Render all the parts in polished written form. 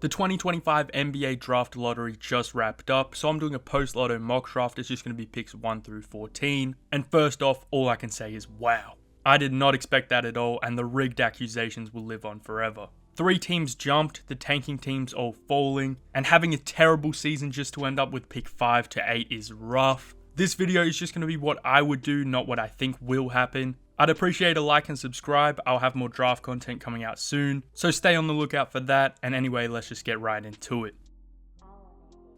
The 2025 NBA Draft Lottery just wrapped up, so I'm doing a Post Lotto Mock Draft. It's just going to be picks 1 through 14. And first off, all I can say is wow. I did not expect that at all, and the rigged accusations will live on forever. 3 teams jumped, the tanking teams all falling, and having a terrible season just to end up with pick 5 to 8 is rough. This video is just going to be what I would do, not what I think will happen. I'd appreciate a like and subscribe. I'll have more draft content coming out soon, so stay on the lookout for that. And anyway, let's just get right into it.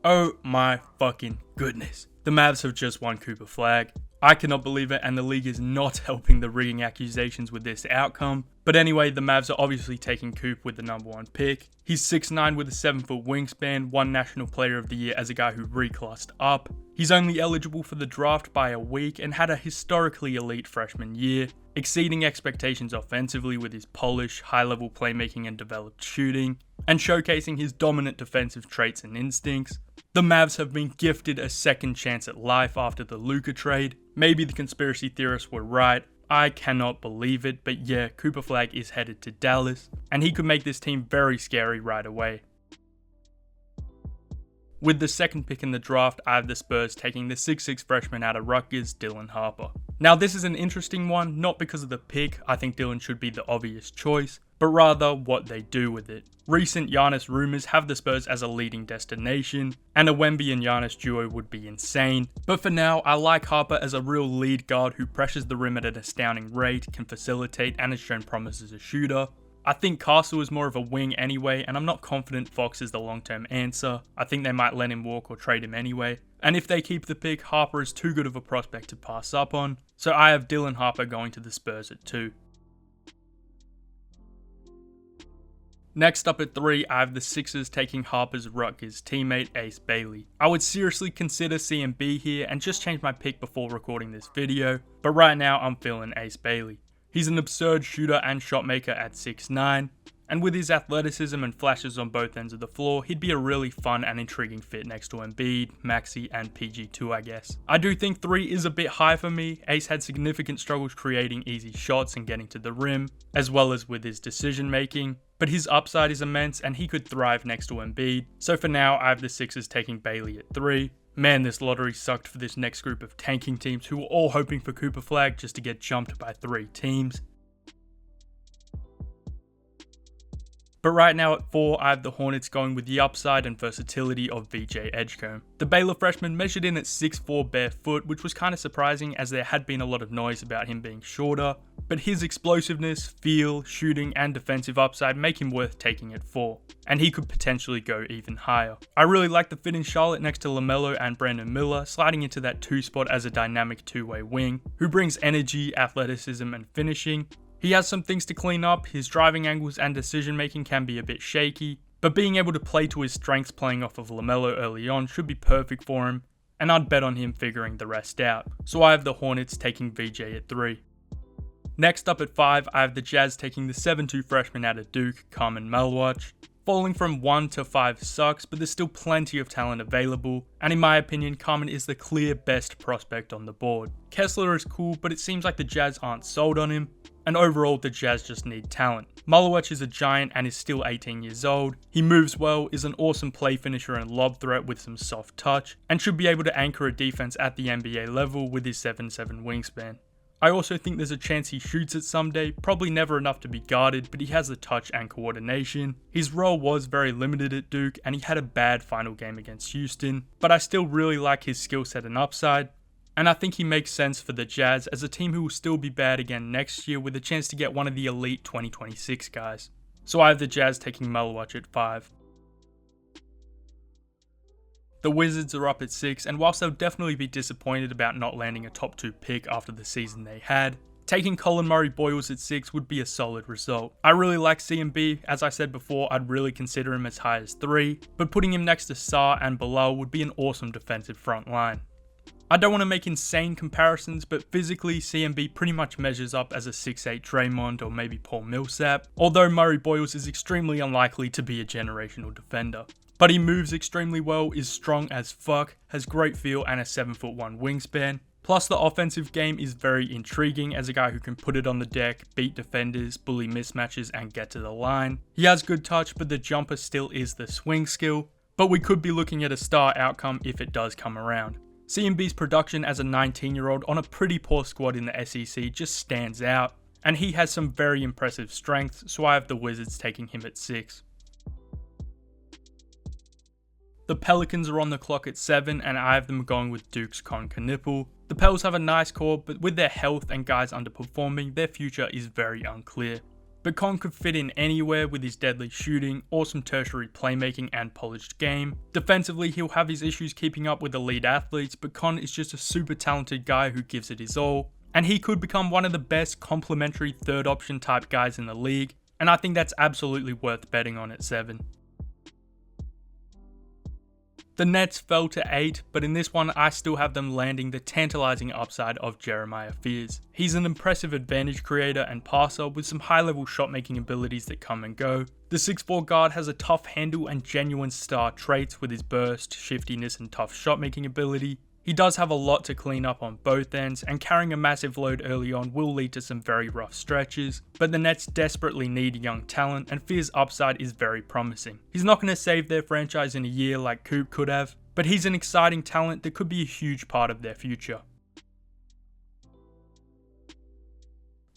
Oh my fucking goodness. The Mavs have just won Cooper Flag. I cannot believe it, and the league is not helping the rigging accusations with this outcome. But anyway, the Mavs are obviously taking Coop with the number 1 pick. He's 6'9" with a 7-foot wingspan, won National Player of the Year as a guy who reclassed up. He's only eligible for the draft by a week and had a historically elite freshman year, exceeding expectations offensively with his polish, high-level playmaking and developed shooting, and showcasing his dominant defensive traits and instincts. The Mavs have been gifted a second chance at life after the Luka trade. Maybe the conspiracy theorists were right. I cannot believe it, but yeah, Cooper Flag is headed to Dallas, and he could make this team very scary right away. With the second pick in the draft, I have the Spurs taking the 6'6" freshman out of Rutgers, Dylan Harper. Now this is an interesting one, not because of the pick, I think Dylan should be the obvious choice, but rather what they do with it. Recent Giannis rumors have the Spurs as a leading destination, and a Wemby and Giannis duo would be insane. But for now, I like Harper as a real lead guard who pressures the rim at an astounding rate, can facilitate, and has shown promise as a shooter. I think Castle is more of a wing anyway, and I'm not confident Fox is the long-term answer. I think they might let him walk or trade him anyway. And if they keep the pick, Harper is too good of a prospect to pass up on, so I have Dylan Harper going to the Spurs at 2. Next up at 3, I have the Sixers taking Harper's Rutgers teammate Ace Bailey. I would seriously consider CMB here and just change my pick before recording this video, but right now I'm feeling Ace Bailey. He's an absurd shooter and shot maker at 6'9", and with his athleticism and flashes on both ends of the floor, he'd be a really fun and intriguing fit next to Embiid, Maxey, and PG2 I guess. I do think 3 is a bit high for me. Ace had significant struggles creating easy shots and getting to the rim, as well as with his decision making, but his upside is immense and he could thrive next to Embiid, so for now I have the Sixers taking Bailey at 3. Man, this lottery sucked for this next group of tanking teams who were all hoping for Cooper Flag just to get jumped by 3 teams. But right now at 4, I have the Hornets going with the upside and versatility of VJ Edgecombe. The Baylor freshman measured in at 6'4" barefoot, which was kind of surprising as there had been a lot of noise about him being shorter, but his explosiveness, feel, shooting and defensive upside make him worth taking at 4, and he could potentially go even higher. I really like the fit in Charlotte next to LaMelo and Brandon Miller, sliding into that 2 spot as a dynamic 2-way wing, who brings energy, athleticism and finishing. He has some things to clean up, his driving angles and decision making can be a bit shaky, but being able to play to his strengths playing off of LaMelo early on should be perfect for him, and I'd bet on him figuring the rest out. So I have the Hornets taking VJ at 3. Next up at 5, I have the Jazz taking the 7'2" freshman out of Duke, Carmen Malwatch. Falling from 1 to 5 sucks, but there's still plenty of talent available, and in my opinion, Carmen is the clear best prospect on the board. Kessler is cool, but it seems like the Jazz aren't sold on him, and overall the Jazz just need talent. Malwatch is a giant and is still 18 years old. He moves well, is an awesome play finisher and lob threat with some soft touch, and should be able to anchor a defense at the NBA level with his 7'7" wingspan. I also think there's a chance he shoots it someday, probably never enough to be guarded, but he has the touch and coordination. His role was very limited at Duke, and he had a bad final game against Houston, but I still really like his skill set and upside, and I think he makes sense for the Jazz as a team who will still be bad again next year with a chance to get one of the elite 2026 guys. So I have the Jazz taking Malwatch at 5. The Wizards are up at 6, and whilst they'll definitely be disappointed about not landing a top 2 pick after the season they had, taking Colin Murray-Boyles at 6 would be a solid result. I really like CMB, as I said before, I'd really consider him as high as 3, but putting him next to Sarr and Bilal would be an awesome defensive front line. I don't want to make insane comparisons, but physically CMB pretty much measures up as a 6'8" Draymond or maybe Paul Millsap, although Murray-Boyles is extremely unlikely to be a generational defender. But he moves extremely well, is strong as fuck, has great feel and a 7'1" wingspan. Plus, the offensive game is very intriguing as a guy who can put it on the deck, beat defenders, bully mismatches, and get to the line. He has good touch, but the jumper still is the swing skill. But we could be looking at a star outcome if it does come around. CMB's production as a 19-year-old on a pretty poor squad in the SEC just stands out, and he has some very impressive strengths, so I have the Wizards taking him at 6. The Pelicans are on the clock at 7, and I have them going with Duke's Con Knipple. The Pels have a nice core, but with their health and guys underperforming, their future is very unclear. But Con could fit in anywhere with his deadly shooting, awesome tertiary playmaking, and polished game. Defensively, he'll have his issues keeping up with elite athletes, but Con is just a super talented guy who gives it his all. And he could become one of the best complementary third option type guys in the league, and I think that's absolutely worth betting on at 7. The Nets fell to 8, but in this one I still have them landing the tantalizing upside of Jeremiah Fears. He's an impressive advantage creator and passer with some high level shot making abilities that come and go. The 6'4 guard has a tough handle and genuine star traits with his burst, shiftiness and tough shot making ability. He does have a lot to clean up on both ends, and carrying a massive load early on will lead to some very rough stretches, but the Nets desperately need young talent, and Fear's upside is very promising. He's not going to save their franchise in a year like Coop could have, but he's an exciting talent that could be a huge part of their future.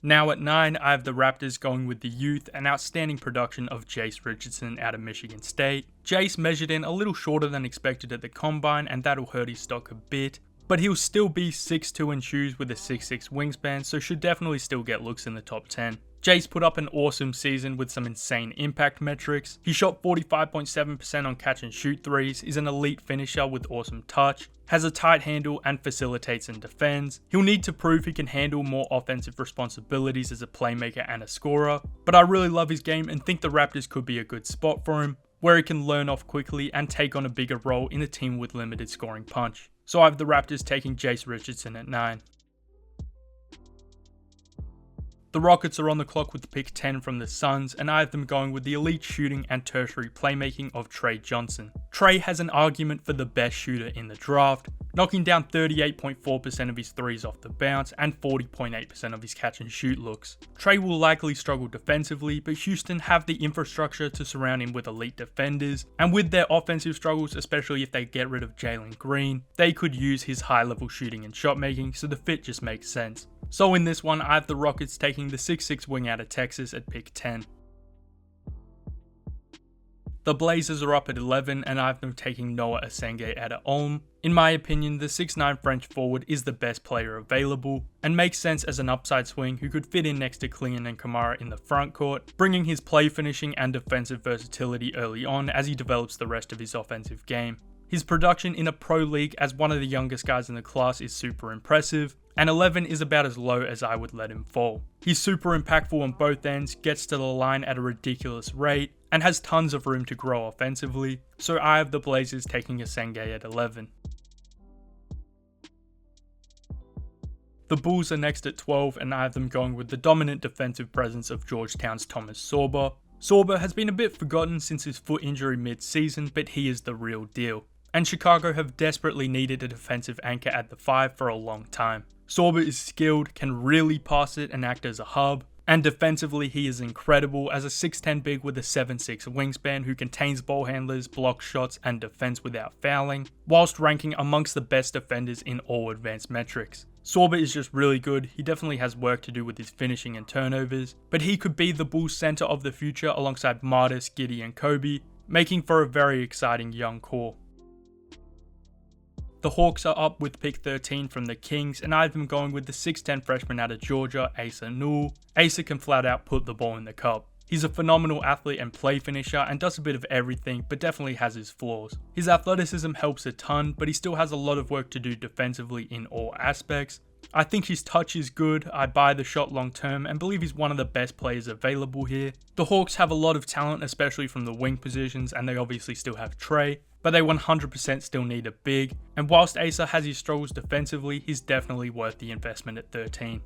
Now at 9, I have the Raptors going with the youth and outstanding production of Jace Richardson out of Michigan State. Jace measured in a little shorter than expected at the combine, and that'll hurt his stock a bit, but he'll still be 6'2" in shoes with a 6'6" wingspan, so should definitely still get looks in the top 10. Jace put up an awesome season with some insane impact metrics. He shot 45.7% on catch and shoot threes, is an elite finisher with awesome touch, has a tight handle and facilitates and defends. He'll need to prove he can handle more offensive responsibilities as a playmaker and a scorer, but I really love his game and think the Raptors could be a good spot for him, where he can learn off quickly and take on a bigger role in a team with limited scoring punch. So I have the Raptors taking Jace Richardson at 9. The Rockets are on the clock with pick 10 from the Suns, and I have them going with the elite shooting and tertiary playmaking of Trey Johnson. Trey has an argument for the best shooter in the draft, knocking down 38.4% of his threes off the bounce and 40.8% of his catch and shoot looks. Trey will likely struggle defensively, but Houston have the infrastructure to surround him with elite defenders, and with their offensive struggles, especially if they get rid of Jalen Green, they could use his high level shooting and shot making, so the fit just makes sense. So in this one, I have the Rockets taking the 6'6" wing out of Texas at pick 10. The Blazers are up at 11, and I have them taking Noah Asenge out of Ulm. In my opinion, the 6'9" French forward is the best player available, and makes sense as an upside swing who could fit in next to Clingan and Kamara in the front court, bringing his play finishing and defensive versatility early on as he develops the rest of his offensive game. His production in a pro league as one of the youngest guys in the class is super impressive, and 11 is about as low as I would let him fall. He's super impactful on both ends, gets to the line at a ridiculous rate, and has tons of room to grow offensively, so I have the Blazers taking Asenge at 11. The Bulls are next at 12, and I have them going with the dominant defensive presence of Georgetown's Thomas Sorber. Sorber has been a bit forgotten since his foot injury mid-season, but he is the real deal, and Chicago have desperately needed a defensive anchor at the 5 for a long time. Sorber is skilled, can really pass it and act as a hub, and defensively he is incredible as a 6'10 big with a 7'6 wingspan who contains ball handlers, blocks shots and defends without fouling, whilst ranking amongst the best defenders in all advanced metrics. Sorber is just really good, he definitely has work to do with his finishing and turnovers, but he could be the Bulls center of the future alongside Martis, Giddey and Kobe, making for a very exciting young core. The Hawks are up with pick 13 from the Kings, and I have them going with the 6'10 freshman out of Georgia, Asa Newell. Asa can flat out put the ball in the cup. He's a phenomenal athlete and play finisher and does a bit of everything, but definitely has his flaws. His athleticism helps a ton, but he still has a lot of work to do defensively in all aspects. I think his touch is good, I buy the shot long term and believe he's one of the best players available here. The Hawks have a lot of talent, especially from the wing positions, and they obviously still have Trey, but they 100% still need a big, and whilst Asa has his struggles defensively, he's definitely worth the investment at 13.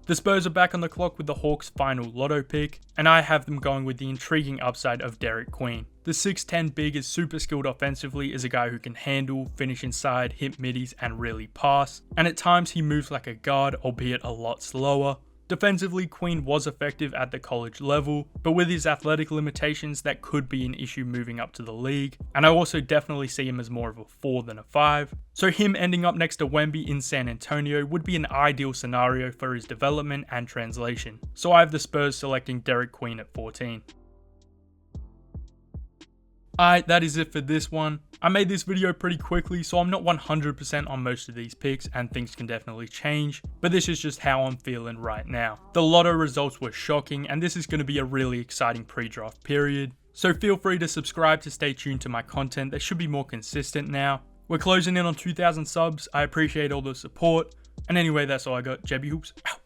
The Spurs are back on the clock with the Hawks' final lotto pick, and I have them going with the intriguing upside of Derek Queen. The The 6'10 big is super skilled offensively, is a guy who can handle, finish inside, hit middies and really pass, and at times he moves like a guard, albeit a lot slower. Defensively, Queen was effective at the college level, but with his athletic limitations that could be an issue moving up to the league, and I also definitely see him as more of a 4 than a 5. So him ending up next to Wemby in San Antonio would be an ideal scenario for his development and translation. So I have the Spurs selecting Derek Queen at 14. Alright, that is it for this one. I made this video pretty quickly, so I'm not 100% on most of these picks and things can definitely change, but this is just how I'm feeling right now. The lotto results were shocking and this is going to be a really exciting pre-draft period, so feel free to subscribe to stay tuned to my content that should be more consistent now. We're closing in on 2,000 subs, I appreciate all the support, and anyway that's all I got. JB Hoops out.